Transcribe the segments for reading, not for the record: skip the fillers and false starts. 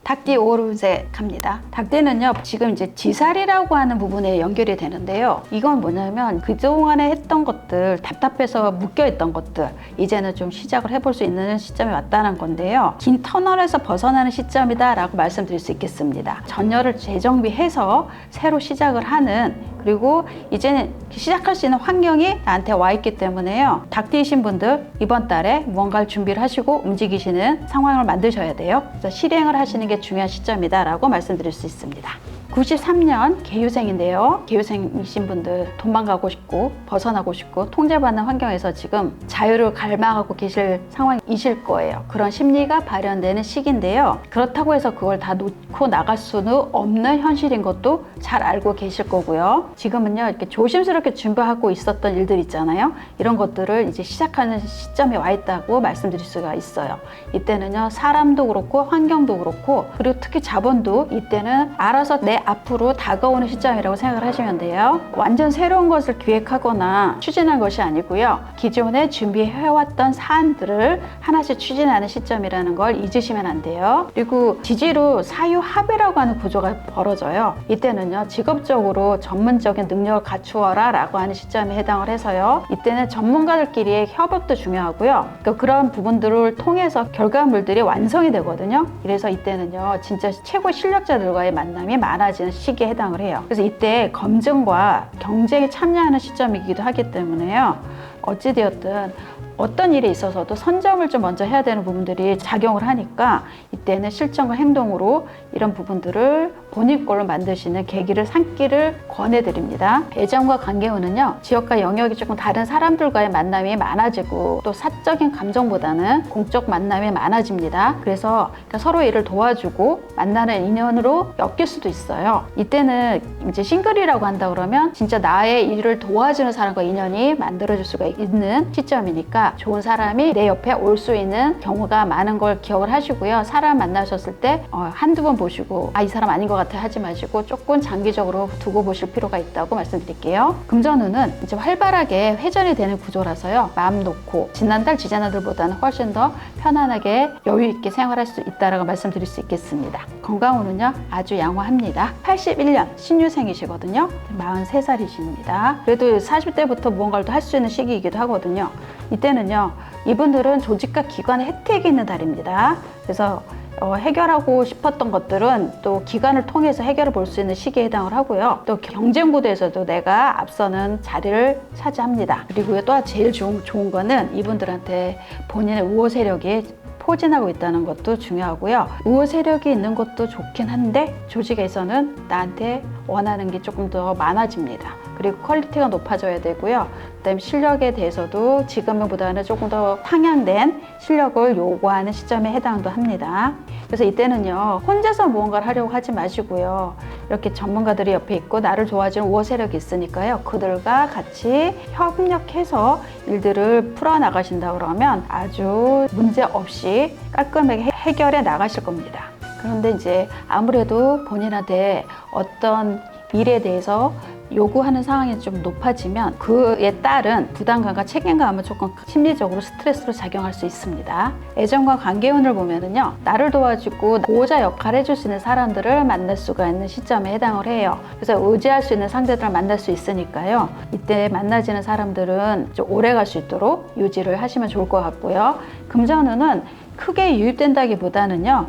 닭띠 오름색합니다. 닭띠는요, 지금 이제 지살이라고 하는 부분에 연결이 되는데요. 이건 뭐냐면 그동안에 했던 것들, 답답해서 묶여있던 것들, 이제는 좀 시작을 해볼 수 있는 시점이 왔다는 건데요. 긴 터널에서 벗어나는 시점이다 라고 말씀드릴 수 있겠습니다. 전열을 재정비해서 새로 시작을 하는, 그리고 이제는 시작할 수 있는 환경이 나한테 와 있기 때문에요. 닭띠이신 분들 이번 달에 무언가를 준비를 하시고 움직이시는 상황을 만드셔야 돼요. 그래서 실행을 하시는 게 중요한 시점이다 라고 말씀드릴 수 있습니다. 93년 계유생인데요. 계유생이신 분들 도망가고 싶고 벗어나고 싶고 통제받는 환경에서 지금 자유를 갈망하고 계실 상황이실 거예요. 그런 심리가 발현되는 시기인데요. 그렇다고 해서 그걸 다 놓고 나갈 수는 없는 현실인 것도 잘 알고 계실 거고요. 지금은요, 이렇게 조심스럽게 준비하고 있었던 일들 있잖아요. 이런 것들을 이제 시작하는 시점에 와 있다고 말씀드릴 수가 있어요. 이때는요, 사람도 그렇고 환경도 그렇고, 그리고 특히 자본도 이때는 알아서 내 앞으로 다가오는 시점이라고 생각을 하시면 돼요. 완전 새로운 것을 기획하거나 추진한 것이 아니고요. 기존에 준비해왔던 사안들을 하나씩 추진하는 시점이라는 걸 잊으시면 안 돼요. 그리고 지지로 사유합이라고 하는 구조가 벌어져요. 이때는요, 직업적으로 전문적인 능력을 갖추어라 라고 하는 시점에 해당을 해서요. 이때는 전문가들끼리의 협업도 중요하고요. 그러니까 그런 부분들을 통해서 결과물들이 완성이 되거든요. 그래서 이때는요, 진짜 최고 실력자들과의 만남이 많아지는 시기에 해당을 해요. 그래서 이때 검증과 경쟁에 참여하는 시점이기도 하기 때문에요. 어찌되었든 어떤 일에 있어서도 선점을 좀 먼저 해야 되는 부분들이 작용을 하니까 이때는 실천과 행동으로 이런 부분들을 본인 걸로 만드시는 계기를 삼기를 권해드립니다. 애정과 관계운은요, 지역과 영역이 조금 다른 사람들과의 만남이 많아지고 또 사적인 감정보다는 공적 만남이 많아집니다. 그래서 서로 일을 도와주고 만나는 인연으로 엮일 수도 있어요. 이때는 이제 싱글이라고 한다 그러면 진짜 나의 일을 도와주는 사람과 인연이 만들어질 수가 있는 시점이니까 좋은 사람이 내 옆에 올 수 있는 경우가 많은 걸 기억을 하시고요. 사람 만나셨을 때 한두 번 보시고 이 사람 아닌 것 같아 하지 마시고 조금 장기적으로 두고 보실 필요가 있다고 말씀드릴게요. 금전운은 이제 활발하게 회전이 되는 구조라서요. 마음 놓고 지난달 지지난달보다는 훨씬 더 편안하게 여유 있게 생활할 수 있다라고 말씀드릴 수 있겠습니다. 건강운은요, 아주 양호합니다. 81년 신유생이시거든요. 43살이십니다. 그래도 40대부터 무언가를 할 수 있는 시기이기도 하거든요. 이때는요, 이분들은 조직과 기관의 혜택이 있는 달입니다. 그래서 해결하고 싶었던 것들은 또 기관을 통해서 해결을 볼 수 있는 시기에 해당을 하고요. 또 경쟁 구도에서도 내가 앞서는 자리를 차지합니다. 그리고 또 제일 좋은 거는 이분들한테 본인의 우호 세력이 포진하고 있다는 것도 중요하고요. 우호 세력이 있는 것도 좋긴 한데 조직에서는 나한테 원하는 게 조금 더 많아집니다. 그리고 퀄리티가 높아져야 되고요. 그다음에 실력에 대해서도 지금보다는 조금 더 상향된 실력을 요구하는 시점에 해당도 합니다. 그래서 이때는요, 혼자서 무언가를 하려고 하지 마시고요. 이렇게 전문가들이 옆에 있고 나를 도와주는 우호 세력이 있으니까요. 그들과 같이 협력해서 일들을 풀어나가신다 그러면 아주 문제 없이 깔끔하게 해결해 나가실 겁니다. 그런데 이제 아무래도 본인한테 어떤 일에 대해서 요구하는 상황이 좀 높아지면 그에 따른 부담감과 책임감은 조금 심리적으로 스트레스로 작용할 수 있습니다. 애정과 관계운을 보면은요, 나를 도와주고 보호자 역할을 해줄 수 있는 사람들을 만날 수가 있는 시점에 해당을 해요. 그래서 의지할 수 있는 상대들을 만날 수 있으니까요, 이때 만나지는 사람들은 좀 오래 갈 수 있도록 유지를 하시면 좋을 것 같고요. 금전운은 크게 유입된다기보다는요,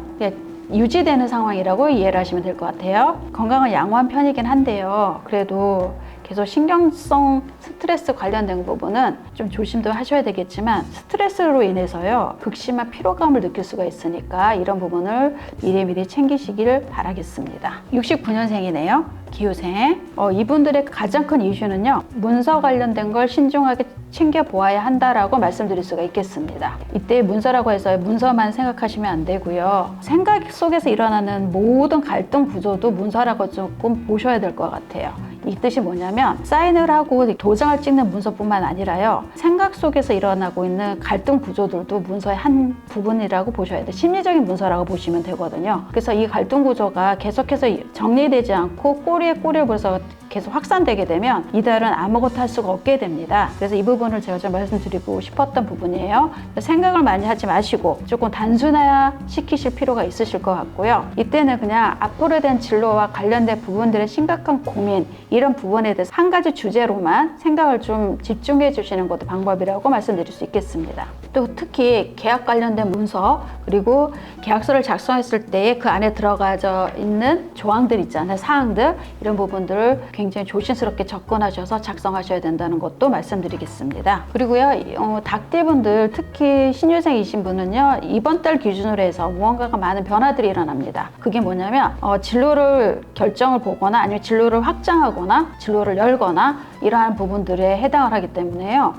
유지되는 상황이라고 이해를 하시면 될 것 같아요. 건강은 양호한 편이긴 한데요. 그래도 계속 신경성 스트레스 관련된 부분은 좀 조심도 하셔야 되겠지만 스트레스로 인해서요, 극심한 피로감을 느낄 수가 있으니까 이런 부분을 미리미리 챙기시기를 바라겠습니다. 69년생이네요. 기후생. 이분들의 가장 큰 이슈는요, 문서 관련된 걸 신중하게 챙겨보아야 한다라고 말씀드릴 수가 있겠습니다. 이때 문서라고 해서 문서만 생각하시면 안 되고요. 생각 속에서 일어나는 모든 갈등 구조도 문서라고 조금 보셔야 될 것 같아요. 이 뜻이 뭐냐면 사인을 하고 도장을 찍는 문서뿐만 아니라요, 생각 속에서 일어나고 있는 갈등 구조들도 문서의 한 부분이라고 보셔야 돼요. 심리적인 문서라고 보시면 되거든요. 그래서 이 갈등 구조가 계속해서 정리되지 않고 꼬리에 꼬리를 물어서 계속 확산되게 되면 이달은 아무것도 할 수가 없게 됩니다. 그래서 이 부분을 제가 좀 말씀드리고 싶었던 부분이에요. 생각을 많이 하지 마시고 조금 단순화 시키실 필요가 있으실 것 같고요. 이때는 그냥 앞으로 된 진로와 관련된 부분들의 심각한 고민, 이런 부분에 대해서 한 가지 주제로만 생각을 좀 집중해 주시는 것도 방법이라고 말씀드릴 수 있겠습니다. 또 특히 계약 관련된 문서, 그리고 계약서를 작성했을 때 그 안에 들어가져 있는 조항들 있잖아요. 사항들, 이런 부분들을 굉장히 조심스럽게 접근하셔서 작성하셔야 된다는 것도 말씀드리겠습니다. 그리고요, 닭띠분들, 특히 신유생이신 분은요, 이번 달 기준으로 해서 무언가가 많은 변화들이 일어납니다. 그게 뭐냐면 진로를 결정을 보거나 아니면 진로를 확장하거나 진로를 열거나 이러한 부분들에 해당을 하기 때문에요.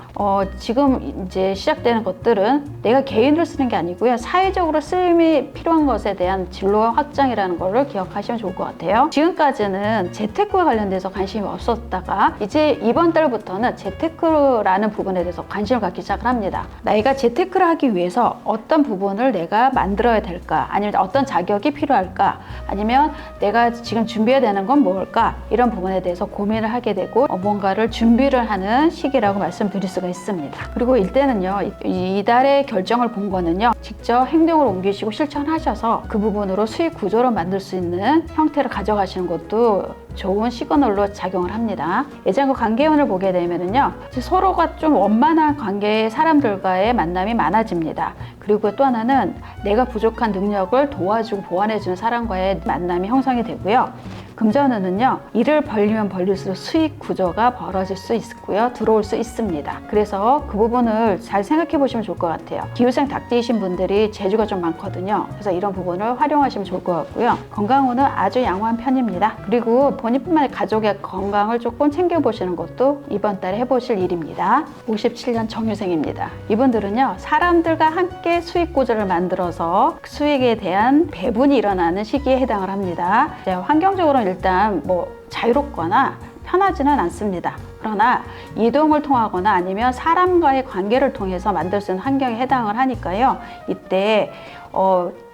지금 이제 시작되는 것들은 내가 개인으로 쓰는 게 아니고요. 사회적으로 쓰임이 필요한 것에 대한 진로 확장이라는 거를 기억하시면 좋을 것 같아요. 지금까지는 재테크와 관련돼서 관심이 없었다가 이제 이번 달부터는 재테크라는 부분에 대해서 관심을 갖기 시작을 합니다. 내가 재테크를 하기 위해서 어떤 부분을 내가 만들어야 될까? 아니면 어떤 자격이 필요할까? 아니면 내가 지금 준비해야 되는 건 뭘까? 이런 부분에 대해서 고민을 하게 되고 뭔가를 준비를 하는 시기라고 말씀드릴 수가 있습니다. 그리고 이때는요, 이달의 결정을 본 거는요, 직접 행동으로 옮기시고 실천하셔서 그 부분으로 수익 구조를 만들 수 있는 형태를 가져가시는 것도 좋은 시그널로 작용을 합니다. 예전과 관계운을 보게 되면은요, 서로가 좀 원만한 관계의 사람들과의 만남이 많아집니다. 그리고 또 하나는 내가 부족한 능력을 도와주고 보완해주는 사람과의 만남이 형성이 되고요. 금전운은요, 일을 벌리면 벌릴수록 수익 구조가 벌어질 수 있고요, 들어올 수 있습니다. 그래서 그 부분을 잘 생각해 보시면 좋을 것 같아요. 기후생 닭띠이신 분들이 재주가 좀 많거든요. 그래서 이런 부분을 활용하시면 좋을 것 같고요. 건강운은 아주 양호한 편입니다. 그리고 본인뿐만 아니라 가족의 건강을 조금 챙겨보시는 것도 이번 달에 해보실 일입니다. 57년 정유생입니다. 이분들은요, 사람들과 함께 수익 구조를 만들어서 수익에 대한 배분이 일어나는 시기에 해당을 합니다. 환경적으로는 일단 자유롭거나 편하지는 않습니다. 그러나 이동을 통하거나 아니면 사람과의 관계를 통해서 만들 수 있는 환경에 해당을 하니까요. 이때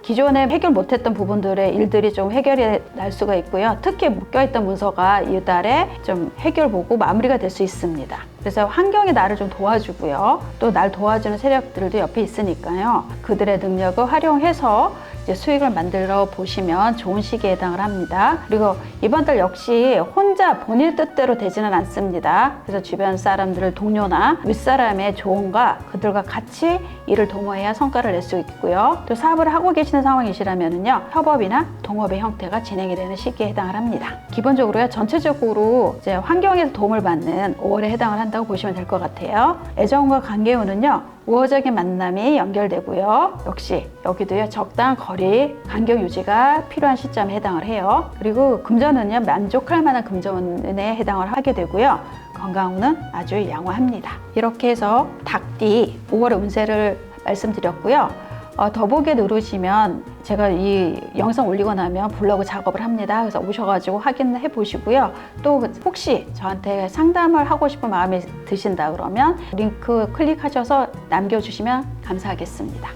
기존에 해결 못했던 부분들의 일들이 좀 해결이 날 수가 있고요. 특히 묶여있던 문서가 이달에 좀 해결보고 마무리가 될 수 있습니다. 그래서 환경이 나를 좀 도와주고요. 또 날 도와주는 세력들도 옆에 있으니까요. 그들의 능력을 활용해서 이제 수익을 만들어 보시면 좋은 시기에 해당을 합니다. 그리고 이번 달 역시 혼자 본인 뜻대로 되지는 않습니다. 그래서 주변 사람들을 동료나 윗사람의 조언과 그들과 같이 일을 도모해야 성과를 낼 수 있고요. 또 사업을 하고 계시는 상황이시라면요, 협업이나 동업의 형태가 진행이 되는 시기에 해당을 합니다. 기본적으로요, 전체적으로 이제 환경에서 도움을 받는 5월에 해당을 한다고 보시면 될 것 같아요. 애정과 관계운은요, 우호적인 만남이 연결되고요. 역시 여기도요, 적당한 거리, 간격 유지가 필요한 시점에 해당을 해요. 그리고 금전운은요, 만족할 만한 금전운에 해당을 하게 되고요. 건강운은 아주 양호합니다. 이렇게 해서 닭띠 5월의 운세를 말씀드렸고요. 더보기 누르시면 제가 이 영상 올리고 나면 블로그 작업을 합니다. 그래서 오셔가지고 확인해 보시고요. 또 혹시 저한테 상담을 하고 싶은 마음이 드신다 그러면 링크 클릭하셔서 남겨주시면 감사하겠습니다.